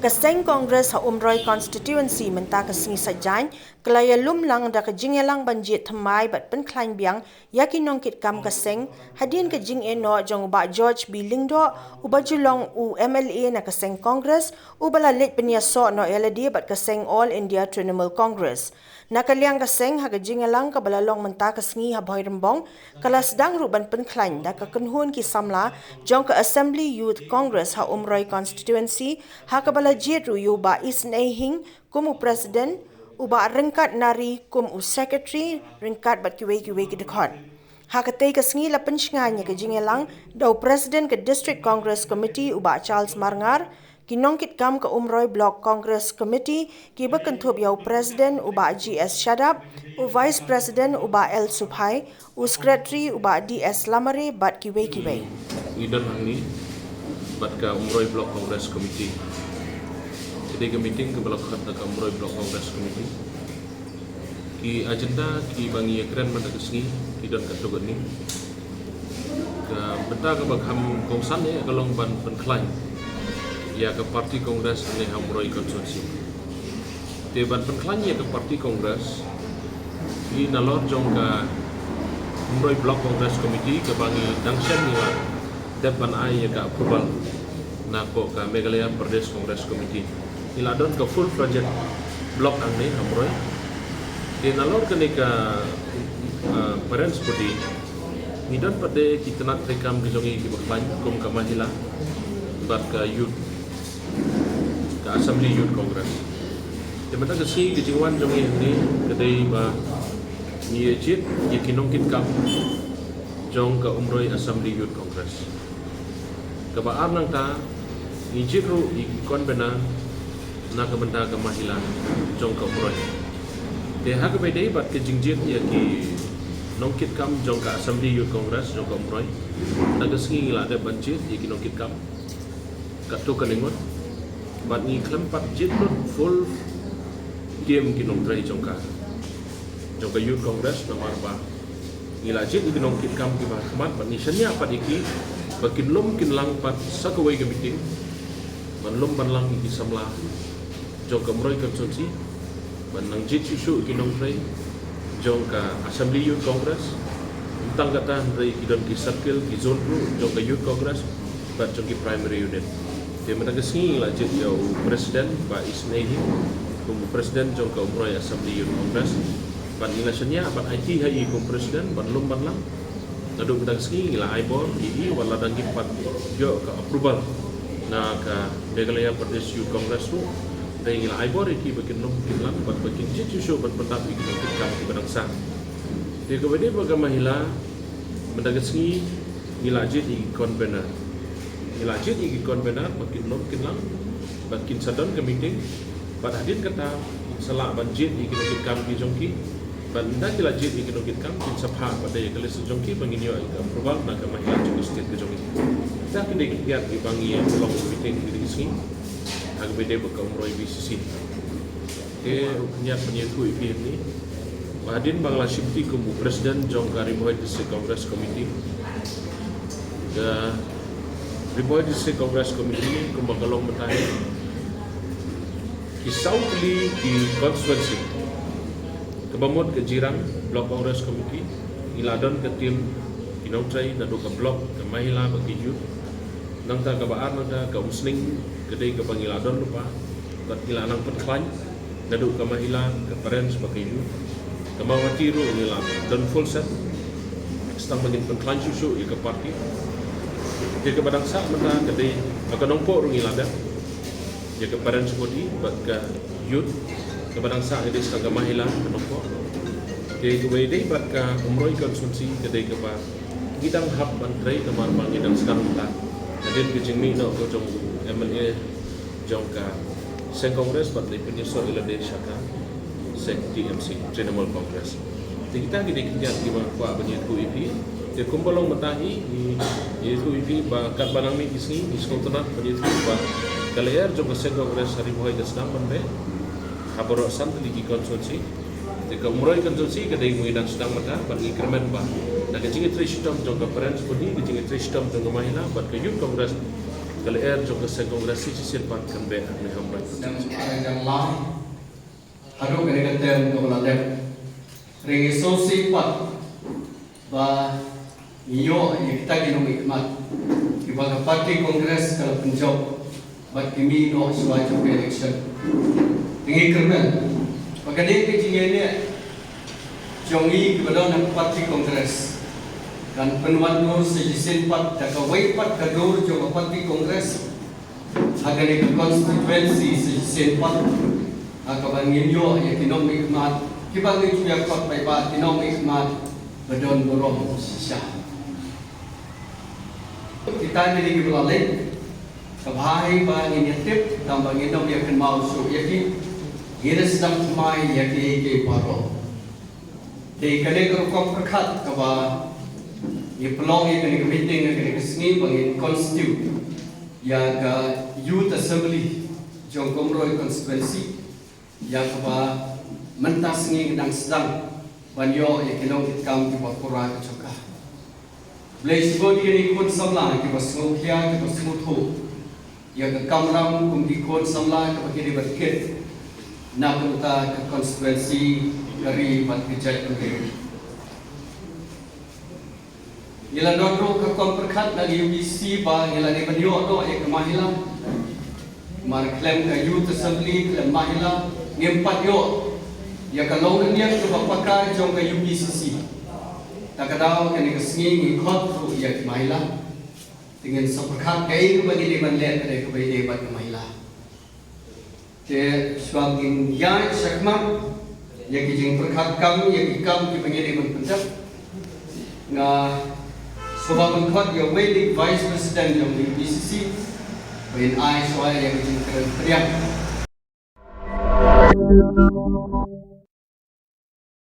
Kaseng Congress ha Umroi constituency menta kasngi sajany kelaya lumlang da kejingelang banjit thamai bat penklain biang yakin nongkit kam kaseng hadin kejing eno jong ba George B Lingdo uba julong u MLA na kaseng Congress ubala let peniaso no LD bat kaseng All India Trinamool Congress nakaliang kaseng ha kejingelang kabalalong menta kasngi ha boy rembong kala sedang ruban penklain da kakenhun ki samla jong ke Assembly Youth Congress ha Umroi constituency ha kabala jit ruyu ba isnehing kumu presiden uba rengkat nari kum u secretary rengkat bat kiwe ki dekhot ha katei kasngi la penshnganya ke jingelang do presiden ke district congress committee uba Charles Marngar kinongkit kam ke Umroi block congress committee ki bekentup yau presiden uba GS Shadab u vice president uba L Subhai u secretary uba DS Lamare bat kiwe Idan Hangni bat ka Umroi block congress committee ke meeting ke belakang ke Umroi block congress committee ki agenda ki bangi keren man kesni ki dan katugan ni ke benda ke bagham kongsan ya kalong ban penklain ya ke parti kongres ni Umroi konsorsi te ban penklain ya ke parti kongres ki nalor jong ka Umroi block congress committee ke bangi dangsian ni la depan ai ya ka approval na ko ka Meghalaya Pradesh Congress Committee iladon ke full project block angni Umroi di nalor ke nika parents body midon pada kita nak rekam kejongi ki bakban kum ka mahila bat ka youth ka Assembly Youth Congress temata ke si kejingwan jongi ni kedai ba ni jit ye kinongkit kam jong ka Umroi Assembly Youth Congress kabaan nang ta ijit ru ikon bena na ka benda ka mahila jong ka Umroi de ha ka bedai bat ke jingjit ya ki nongkit kam jong ka Assembly Youth Congress jong ka Umroi na ka singi la de banjit ya ki nongkit kam ka tu ka ningot bat ni klempat jit lut full game ki nong trai jong ka Youth Congress nomor ba ila jit ki nongkit kam ki ba khamat bat ni shanya pat iki bakin lom kin lang pat sakawai ke meeting ban lom ban lang ki samla jong ka Umroi konsorsi ban nang jit susu ki nong trai jong ka Assembly Youth Congress tentang kata dari ki don ki circle ki zone ru jong ka Youth Congress bat jong ki primary unit dia mena ke singi la jit yo presiden ba isnehi kum presiden jong ka Umroi Assembly Youth Congress ban ilasannya ban IT hai kum presiden ban lom ban lang nadu kita singi la aibor ii wala dangi pat yo ka approval na ka Meghalaya Pradesh Youth Congress tu dai la aibor iki bakin nom kilang bat bakin cicu show bat pentap iki kita ki bangsa dia kebede baga mahila mendagasngi ilajit iki convener ilajit iki convener bakin nom kilang bakin sadon ke meeting bat hadin kata salak banjit iki kita ki jongki banda ilajit iki kita kin sapha pada ya kelis jongki banginyo approval na ka mahila jong state ke jongki tak kini kiat di bangi long meeting di sini agak beda baka Umroi BCC ke niat penyetu IP ni Bahadin Bangla Shifti kubu Presiden Jong ka Riboy District Congress Committee ke Riboy District Congress Committee kumbakalong matahin Southly di constituency kebamut ke Jirang Block Congress Committee iladon ke tim Kinongtrai nadu ke blok ke Mahila bagi youth nang ta kabaan nang ta ka usning kedai ke pangiladon lupa bat ilanang penklain nadu ke Mahila ke parents bagi youth ke mawati ru nila don full set stang bangin penklain susu ke parti dia ke badang sak mata kedai ka nongpo ru ngilada dia ke parents body bat ke youth ke badang sak kedai stang ke Mahila ke nongpo dia ke wedai bat ke Umroi konsumsi kedai ke ba gidang hab bantrai kamar bangidang sekarang ta hadin ke jingmi no ko jong MLA jong ka Seng Congress bat le penyeso ilade shaka Seng TMC Trinamool Congress kita gidi kiat di ma kwa bani ku IP de kumbalong matahi ni ku IP ba kat banang mi isni iskotona bani ku ba kalayer jong Seng Congress hari boy ke sedang mande haboro sant ligi konsulsi de ka Umroi konsulsi ke dai ngidang sedang mata ban increment ba Da kajing itri system jong ka parents body kajing itri system jong ka mahila bat ka youth congress kala air jong ka se congress si sir pat kan be me hambat. Dan yang lain haru kene katem ko la dem ring so sipat ba iyo kita ginong ikmat ibaga party congress kala Punjab bat kimi no swaju election tingi kermen pagade ke jingene jongi kepada nak party congress dan penuan nur sejisin pat da kawai pat kadur jo party congress agar ke constituency sejisin pat akabangin yo ya kinom ikmat kibangin juga kot pai ba kinom ikmat badon borong sisya kita ni lagi berlalu kabahai ba initiatif tambah nginom ya kan mau so ya ki gira sedang mai ya ki ke paro de kale ko perkhat ka ba ye pelong ye kene meeting kene kesni bangin constitute ya ka youth assembly jong komroi constituency ya ka ba mentas ni kedang sedang banyo ye kinong kitkam ki bakura ka choka blaze body ni kun samla ki basngokhia ki basmutho ya ka kamram kum ki kun samla ka bakiri barket na puta ka constituency dari mat kijat ke ila nodro ka kon perkhat na UBC ba ila ni banyo do ya ka mahila mar claim ka youth assembly claim mahila ngempat yo ya ka long niya ka bapaka jong ka UBCC takadaw ka ni kasngi ni khot ru ya ka mahila tingin sa perkhat kay ka bagi di banlet ka ka bagi debat ka mahila ke swagin ya sakma ya kijing perkhat kam ya ikam ki bagi di Punjab nga Sobat Mengkot yang waiting Vice President yang di BCC when I soal yang dijengkeran teriak.